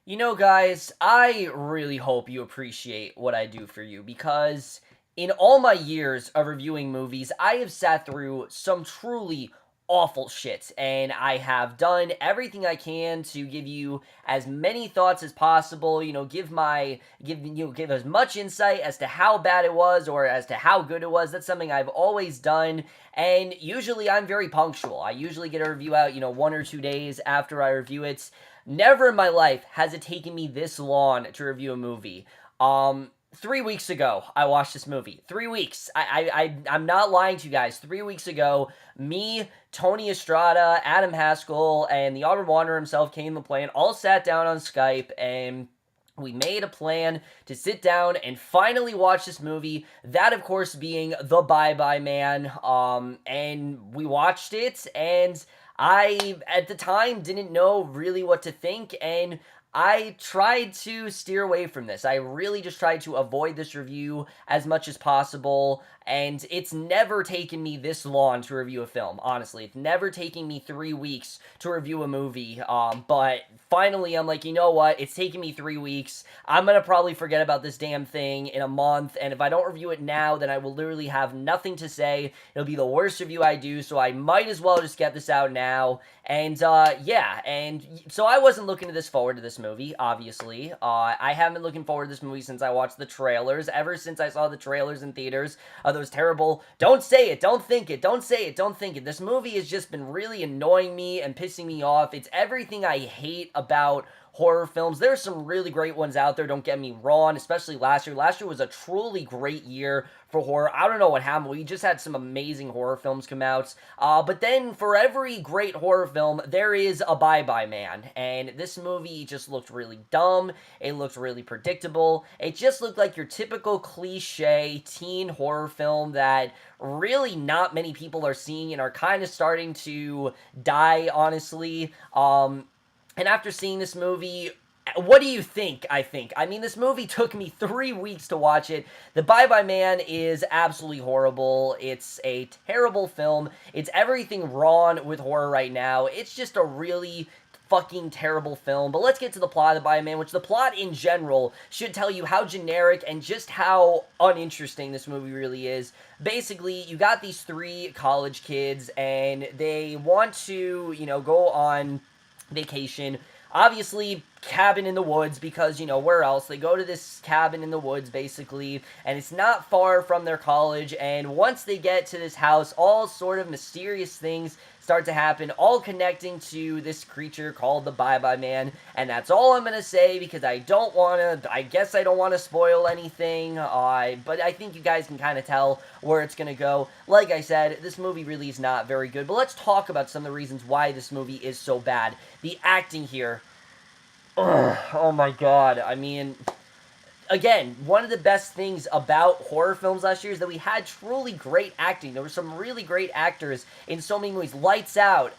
You know, guys, I really hope you appreciate what I do for you because in all my years of reviewing movies, I have sat through some truly awful shit, and I have done everything I can to give you as many thoughts as possible, give as much insight as to how bad it was or as to how good it was. That's something I've always done, and usually I'm very punctual. I usually get a review out, 1 or 2 days after I review it. Never in my life has it taken me this long to review a movie. 3 weeks ago, I watched this movie. 3 weeks. I'm not lying to you guys. 3 weeks ago, me, Tony Estrada, Adam Haskell, and the Auburn Wanderer himself came to the plan. All sat down on Skype and we made a plan to sit down and finally watch this movie. That, of course, being The Bye Bye Man. And we watched it, and I, at the time, didn't know really what to think, and I tried to steer away from this. I really just tried to avoid this review as much as possible, and it's never taken me this long to review a film, honestly. It's never taken me 3 weeks to review a movie, but finally I'm like, you know what? It's taken me 3 weeks. I'm gonna probably forget about this damn thing in a month, and if I don't review it now, then I will literally have nothing to say. It'll be the worst review I do, so I might as well just get this out now. And yeah, and so I wasn't looking forward to this movie, obviously. I haven't been looking forward to this movie since I watched the trailers. Ever since I saw the trailers in theaters, those terrible, don't say it, don't think it, don't say it, don't think it. This movie has just been really annoying me and pissing me off. It's everything I hate about horror films. There's some really great ones out there, don't get me wrong, especially last year. Last year was a truly great year for horror. I don't know what happened. We just had some amazing horror films come out. But then for every great horror film, there is a Bye Bye Man. And this movie just looked really dumb. It looked really predictable. It just looked like your typical cliche teen horror film that really not many people are seeing and are kind of starting to die, honestly. And after seeing this movie, what do you think? I mean, this movie took me 3 weeks to watch it. The Bye Bye Man is absolutely horrible. It's a terrible film. It's everything wrong with horror right now. It's just a really fucking terrible film. But let's get to the plot of The Bye Bye Man, which the plot in general should tell you how generic and just how uninteresting this movie really is. Basically, you got these three college kids, and they want to, go on vacation. Obviously, cabin in the woods, because, where else? They go to this cabin in the woods, basically, and it's not far from their college, and once they get to this house, all sort of mysterious things start to happen, all connecting to this creature called the Bye Bye Man, and that's all I'm gonna say, because I don't want to spoil anything, but I think you guys can kind of tell where it's gonna go. Like I said, this movie really is not very good, but let's talk about some of the reasons why this movie is so bad. The acting here, ugh, oh my god, I mean, again, one of the best things about horror films last year is that we had truly great acting. There were some really great actors in so many movies. Lights Out,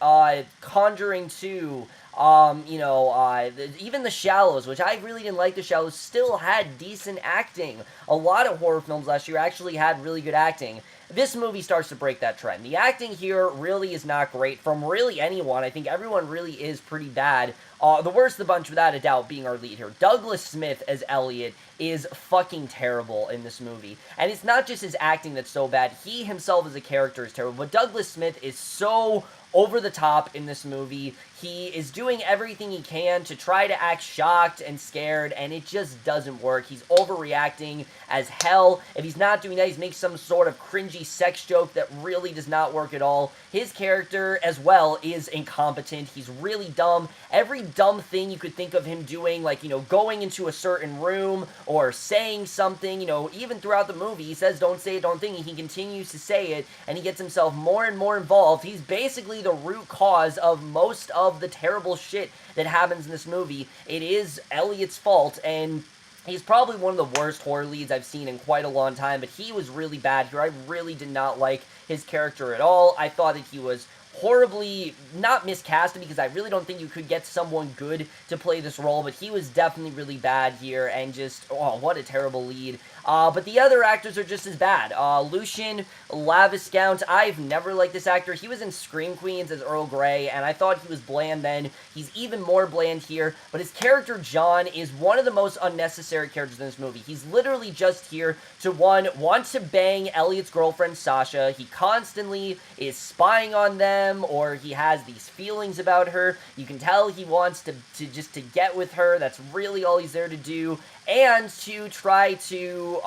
Conjuring 2, even The Shallows, which I really didn't like The Shallows, still had decent acting. A lot of horror films last year actually had really good acting. This movie starts to break that trend. The acting here really is not great from really anyone. I think everyone really is pretty bad. The worst of the bunch, without a doubt, being our lead here. Douglas Smith as Elliot is fucking terrible in this movie. And it's not just his acting that's so bad. He himself as a character is terrible. But Douglas Smith is so over the top in this movie. He is doing everything he can to try to act shocked and scared, and it just doesn't work. He's overreacting as hell. If he's not doing that, he's making some sort of cringy sex joke that really does not work at all. His character, as well, is incompetent. He's really dumb. Every dumb thing you could think of him doing, like, going into a certain room or saying something, even throughout the movie, he says, don't say it, don't think it. He continues to say it, and he gets himself more and more involved. He's basically the root cause of most of the terrible shit that happens in this movie. It is Elliot's fault, and he's probably one of the worst horror leads I've seen in quite a long time, but he was really bad here. I really did not like his character at all. I thought that he was horribly, not miscasted, because I really don't think you could get someone good to play this role, but he was definitely really bad here, and just, oh, what a terrible lead. But the other actors are just as bad. Lucien, Laciscount, I've never liked this actor. He was in Scream Queens as Earl Grey, and I thought he was bland then. He's even more bland here, but his character, John, is one of the most unnecessary characters in this movie. He's literally just here to, one, want to bang Elliot's girlfriend, Sasha. He constantly is spying on them, or he has these feelings about her. You can tell he wants to just to get with her. That's really all he's there to do, and to try to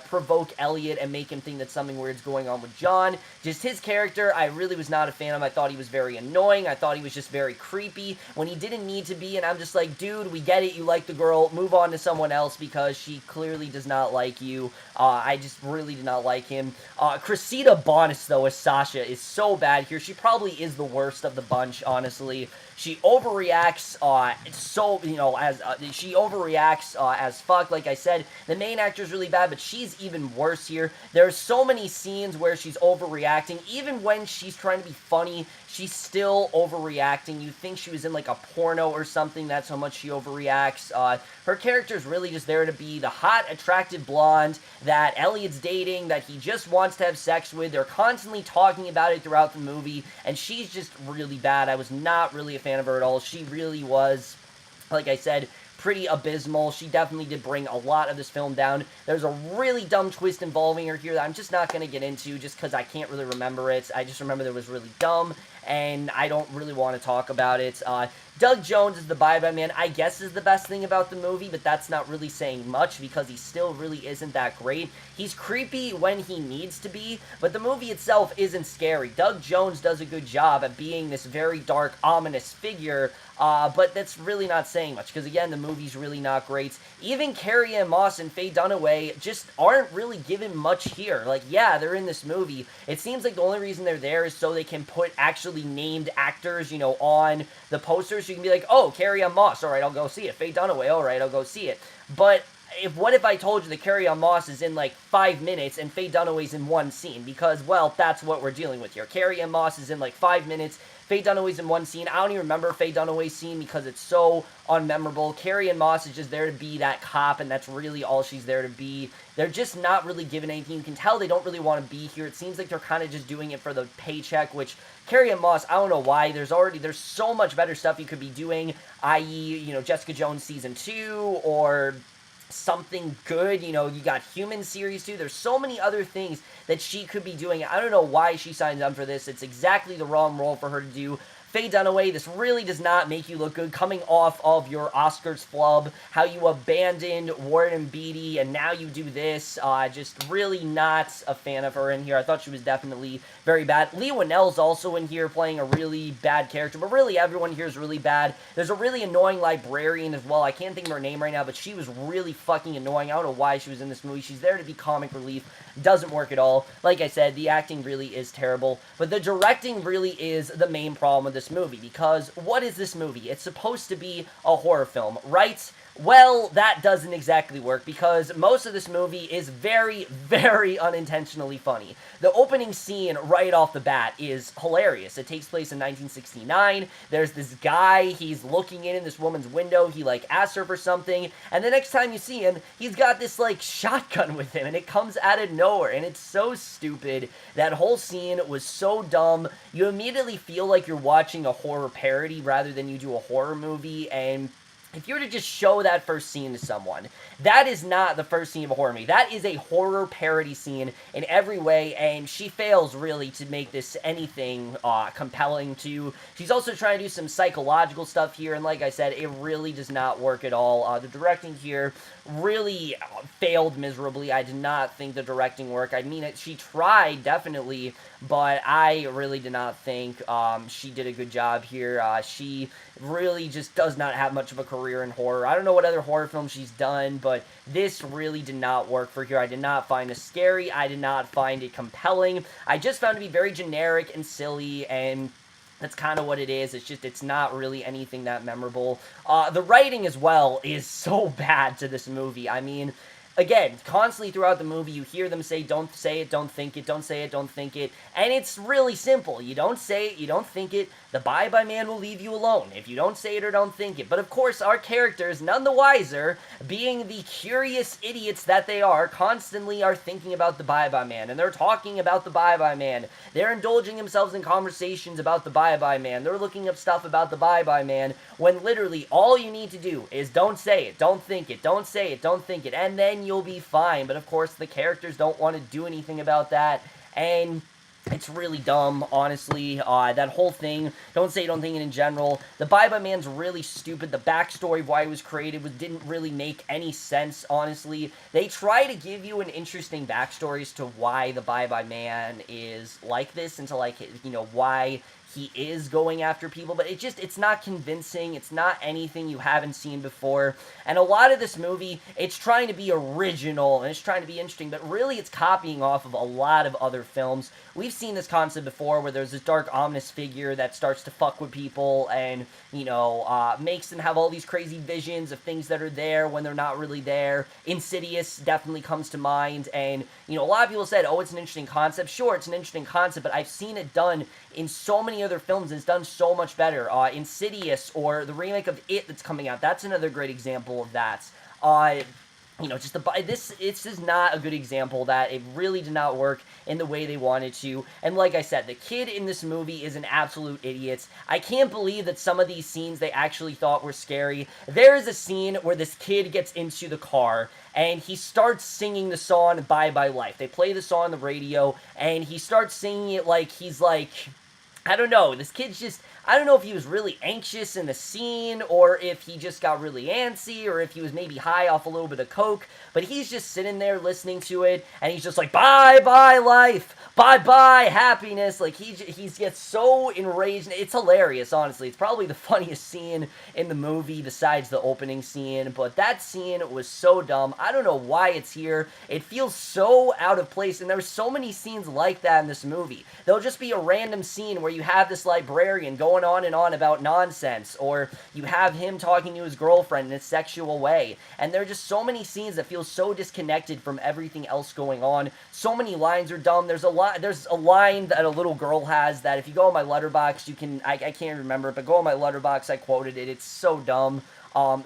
provoke Elliot and make him think that something weird's going on with John. Just his character, I really was not a fan of. I thought he was very annoying. I thought he was just very creepy when he didn't need to be, and I'm just like, dude, we get it, you like the girl, move on to someone else because she clearly does not like you. I just really did not like him. Cressida Bonas, though, as Sasha, is so bad here. She probably is the worst of the bunch, honestly. She overreacts, she overreacts as fuck. Like I said, the main actor's really bad, but she's even worse here. There's so many scenes where she's overreacting. Even when she's trying to be funny, she's still overreacting. You think she was in, like, a porno or something. That's how much she overreacts. Her character's really just there to be the hot, attractive blonde that Elliot's dating, that he just wants to have sex with. They're constantly talking about it throughout the movie, and she's just really bad. I was not really a fan of her at all. She really was, like I said, pretty abysmal. She definitely did bring a lot of this film down. There's a really dumb twist involving her here that I'm just not going to get into just because I can't really remember it. I just remember that it was really dumb, and I don't really want to talk about it. Doug Jones is the Bye-Bye Man, I guess is the best thing about the movie, but that's not really saying much because he still really isn't that great. He's creepy when he needs to be, but the movie itself isn't scary. Doug Jones does a good job at being this very dark, ominous figure, but that's really not saying much because, again, the movie's really not great. Even Carrie-Ann Moss and Faye Dunaway just aren't really given much here. Like, yeah, they're in this movie. It seems like the only reason they're there is so they can put actually named actors, you know, on the posters. You can be like, oh, Carrie-Ann Moss, alright, I'll go see it. Faye Dunaway, alright, I'll go see it. But what if I told you that Carrie-Ann Moss is in, like, 5 minutes and Faye Dunaway's in one scene? Because, well, that's what we're dealing with here. Carrie-Ann Moss is in, like, 5 minutes. Faye Dunaway's in one scene. I don't even remember Faye Dunaway's scene because it's so unmemorable. Carrie-Ann Moss is just there to be that cop, and that's really all she's there to be. They're just not really given anything. You can tell they don't really want to be here. It seems like they're kind of just doing it for the paycheck, which Carrie-Ann Moss, I don't know why. There's so much better stuff you could be doing, i.e., you know, Jessica Jones Season 2, or something good. You know, you got Human Series 2. There's so many other things that she could be doing. I don't know why she signed up for this. It's exactly the wrong role for her to do. Faye Dunaway, this really does not make you look good coming off of your Oscars flub, how you abandoned Warren Beatty, and now you do this. Just really not a fan of her in here. I thought she was definitely very bad. Lee Winnell's also in here playing a really bad character, but really everyone here is really bad. There's a really annoying librarian as well. I can't think of her name right now, but she was really fucking annoying. I don't know why she was in this movie. She's there to be comic relief. Doesn't work at all. Like I said, the acting really is terrible, but the directing really is the main problem with this movie, because what is this movie? It's supposed to be a horror film, right? Well, that doesn't exactly work, because most of this movie is very, very unintentionally funny. The opening scene right off the bat is hilarious. It takes place in 1969. There's this guy, he's looking in this woman's window, he, like, asks her for something, and the next time you see him, he's got this, like, shotgun with him, and it comes out of nowhere, and it's so stupid. That whole scene was so dumb. You immediately feel like you're watching a horror parody rather than you do a horror movie, and if you were to just show that first scene to someone, that is not the first scene of a horror movie. That is a horror parody scene in every way, and she fails, really, to make this anything compelling to. She's also trying to do some psychological stuff here, and like I said, it really does not work at all. The directing here really failed miserably. I did not think the directing worked. I mean, she tried, definitely, but I really did not think she did a good job here. She really just does not have much of a career in horror. I don't know what other horror films she's done, but this really did not work for her. I did not find it scary. I did not find it compelling. I just found it to be very generic and silly, and that's kind of what it is. It's just, it's not really anything that memorable. The writing as well is so bad to this movie. I mean, again, constantly throughout the movie, you hear them say, don't say it, don't think it, don't say it, don't think it, and it's really simple. You don't say it, you don't think it, the bye-bye man will leave you alone if you don't say it or don't think it. But of course, our characters, none the wiser, being the curious idiots that they are, constantly are thinking about the bye-bye man, and they're talking about the bye-bye man. They're indulging themselves in conversations about the bye-bye man. They're looking up stuff about the bye-bye man, when literally all you need to do is don't say it, don't think it, don't say it, don't think it, and then you'll be fine. But of course, the characters don't want to do anything about that, and it's really dumb, honestly. That whole thing, don't say, don't think it in general. The bye-bye man's really stupid. The backstory of why he was created didn't really make any sense, honestly. They try to give you an interesting backstory as to why the bye-bye man is like this, and to, like, you know, why he is going after people, but it's not convincing. It's not anything you haven't seen before. And a lot of this movie, it's trying to be original, and it's trying to be interesting, but really it's copying off of a lot of other films. We've seen this concept before, where there's this dark, ominous figure that starts to fuck with people, and, you know, makes them have all these crazy visions of things that are there when they're not really there. Insidious definitely comes to mind, and, you know, a lot of people said, oh, it's an interesting concept. Sure, it's an interesting concept, but I've seen it done in so many other films, and it's done so much better. Insidious, or the remake of It that's coming out, that's another great example of that. You know, just this is not a good example that it really did not work in the way they wanted to. And like I said, the kid in this movie is an absolute idiot. I can't believe that some of these scenes they actually thought were scary. There is a scene where this kid gets into the car, and he starts singing the song Bye Bye Life. They play the song on the radio, and he starts singing it like he's like, I don't know, this kid's just, I don't know if he was really anxious in the scene, or if he just got really antsy, or if he was maybe high off a little bit of coke, but he's just sitting there listening to it, and he's just like, bye-bye life, bye-bye happiness. Like, he gets so enraged. It's hilarious, honestly. It's probably the funniest scene in the movie besides the opening scene, but that scene was so dumb. I don't know why it's here. It feels so out of place, and there's so many scenes like that in this movie. There'll just be a random scene where you have this librarian going on and on about nonsense, or you have him talking to his girlfriend in a sexual way, and there are just so many scenes that feel so disconnected from everything else going on. So many lines are dumb. There's a line that a little girl has that if you go on my Letterboxd, you can, I can't remember it, but go on my Letterboxd, I quoted it. It's so dumb.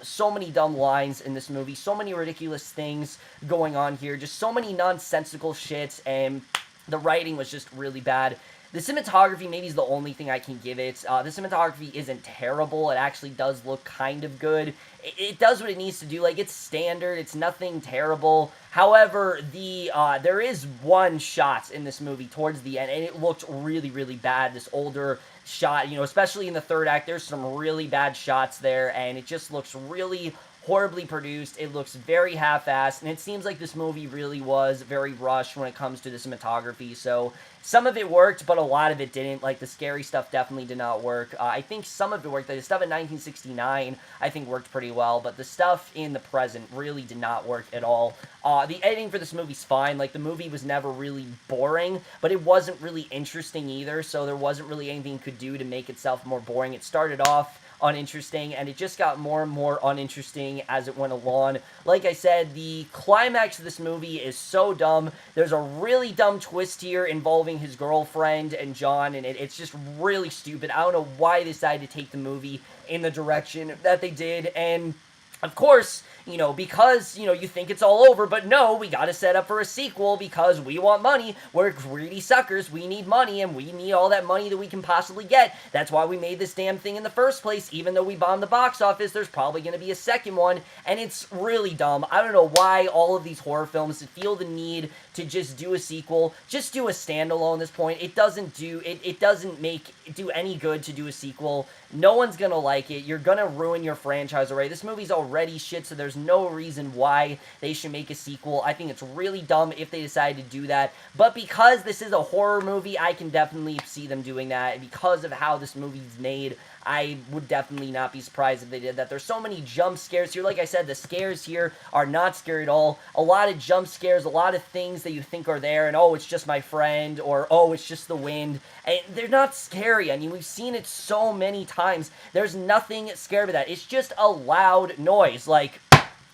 So many dumb lines in this movie, so many ridiculous things going on here, just so many nonsensical shit, and the writing was just really bad. The cinematography maybe is the only thing I can give it. The cinematography isn't terrible. It actually does look kind of good. It does what it needs to do. Like, it's standard. It's nothing terrible. However, there is one shot in this movie towards the end, and it looked really, really bad. This older shot, you know, especially in the third act, there's some really bad shots there, and it just looks really horribly produced. It looks very half-assed, and it seems like this movie really was very rushed when it comes to the cinematography. So some of it worked, but a lot of it didn't. Like, the scary stuff definitely did not work. I think some of it worked. The stuff in 1969, I think, worked pretty well, but the stuff in the present really did not work at all. The editing for this movie's fine. Like, the movie was never really boring, but it wasn't really interesting either, so there wasn't really anything it could do to make itself more boring. It started off uninteresting, and it just got more and more uninteresting as it went along. Like I said, the climax of this movie is so dumb. There's a really dumb twist here involving his girlfriend and John, and it's just really stupid. I don't know why they decided to take the movie in the direction that they did, and of course, you know, because, you know, you think it's all over, but no, we gotta set up for a sequel because we want money. We're greedy suckers. We need money, and we need all that money that we can possibly get. That's why we made this damn thing in the first place. Even though we bombed the box office, there's probably gonna be a second one, and it's really dumb. I don't know why all of these horror films feel the need to just do a sequel. Just do a standalone at this point. It doesn't do any good to do a sequel. No one's gonna like it. You're gonna ruin your franchise already. This movie's already shit, so there's no reason why they should make a sequel. I think it's really dumb if they decide to do that, but because this is a horror movie, I can definitely see them doing that, and because of how this movie's made, I would definitely not be surprised if they did that. There's so many jump scares here. Like I said, the scares here are not scary at all. A lot of jump scares, a lot of things that you think are there, and oh, it's just my friend, or oh, it's just the wind, and they're not scary. I mean, we've seen it so many times. There's nothing scary about that. It's just a loud noise, like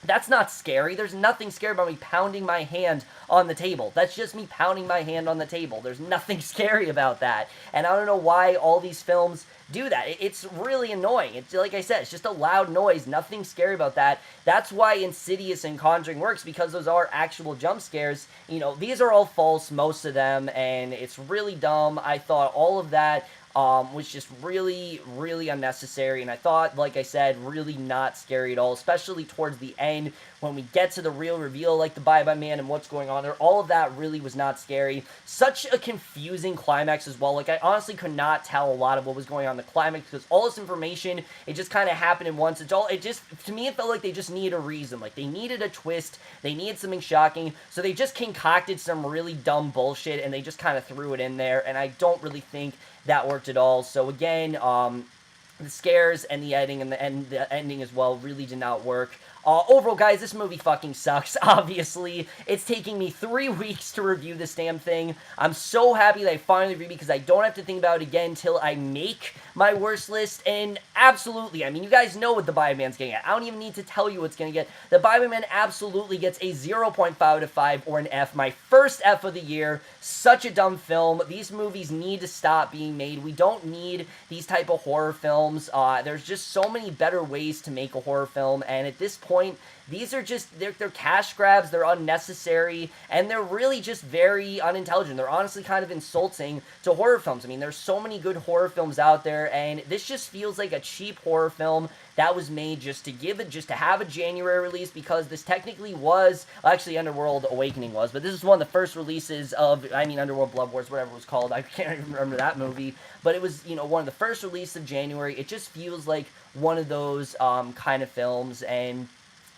That's not scary. There's nothing scary about me pounding my hand on the table. That's just me pounding my hand on the table. There's nothing scary about that. And I don't know why all these films do that. It's really annoying. It's like I said, it's just a loud noise. Nothing scary about that. That's why Insidious and Conjuring works, because those are actual jump scares. You know, these are all false, most of them, and it's really dumb. I thought all of that was just really, really unnecessary, and I thought, like I said, really not scary at all, especially towards the end when we get to the real reveal, like the Bye-Bye Man and what's going on there. All of that really was not scary. Such a confusing climax as well. Like, I honestly could not tell a lot of what was going on in the climax, because all this information, it just kind of happened at once. To me, it felt like they just needed a reason. Like, they needed a twist, they needed something shocking, so they just concocted some really dumb bullshit, and they just kind of threw it in there, and I don't really think that worked at all. So again, the scares and the editing and the ending as well really did not work. Overall, guys, this movie fucking sucks, obviously. It's taking me 3 weeks to review this damn thing. I'm so happy that I finally reviewed it, because I don't have to think about it again until I make my worst list. And absolutely, I mean, you guys know what the Bye-Bye Man's getting at. I don't even need to tell you what's going to get. The Bye-Bye Man absolutely gets a 0.5 out of 5 or an F. My first F of the year. Such a dumb film. These movies need to stop being made. We don't need these type of horror films. There's just so many better ways to make a horror film, and at this point, these are just, they're cash grabs, they're unnecessary, and they're really just very unintelligent. They're honestly kind of insulting to horror films. I mean, there's so many good horror films out there, and this just feels like a cheap horror film that was made just to have a January release, because this technically was, actually Underworld Awakening was, but this is one of the first releases of, Underworld Blood Wars, whatever it was called. I can't even remember that movie, but it was, one of the first releases of January. It just feels like one of those kind of films, and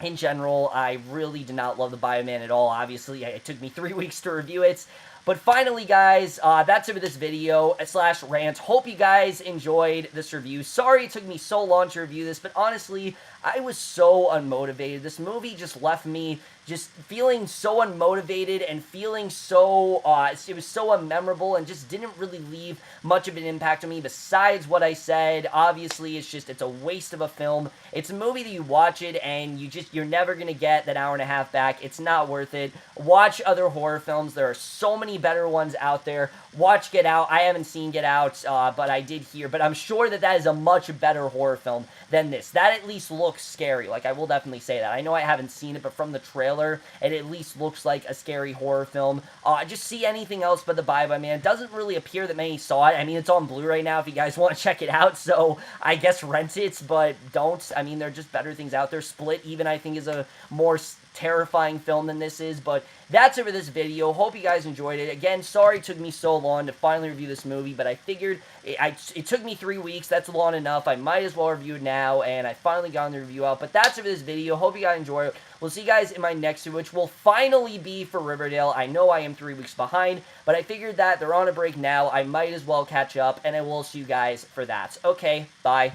in general, I really did not love the Bye-Bye Man at all. Obviously, it took me 3 weeks to review it. But finally, guys, that's it for this video / rant. Hope you guys enjoyed this review. Sorry it took me so long to review this, but honestly, I was so unmotivated. This movie just left me just feeling so unmotivated and feeling so, it was so unmemorable and just didn't really leave much of an impact on me besides what I said. Obviously, it's a waste of a film. It's a movie that you watch it and you're never going to get that hour and a half back. It's not worth it. Watch other horror films. There are so many better ones out there. Watch Get Out. I haven't seen Get Out, but I did hear. But I'm sure that is a much better horror film than this. That at least looks scary. Like, I will definitely say that. I know I haven't seen it, but from the trailer, it at least looks like a scary horror film. Just see anything else but the Bye-Bye Man. It doesn't really appear that many saw it. I mean, it's on Blu-ray now if you guys want to check it out, so I guess rent it, but don't. I mean, there are just better things out there. Split, even, I think, is a more terrifying film than this is, but that's it for this video. Hope you guys enjoyed it. Again, sorry it took me so long to finally review this movie, but I figured it took me 3 weeks. That's long enough. I might as well review it now, and I finally got the review out. But that's it for this video. Hope you guys enjoyed it. We'll see you guys in my next video, which will finally be for Riverdale. I know I am 3 weeks behind, but I figured that they're on a break now. I might as well catch up, and I will see you guys for that. Okay, bye.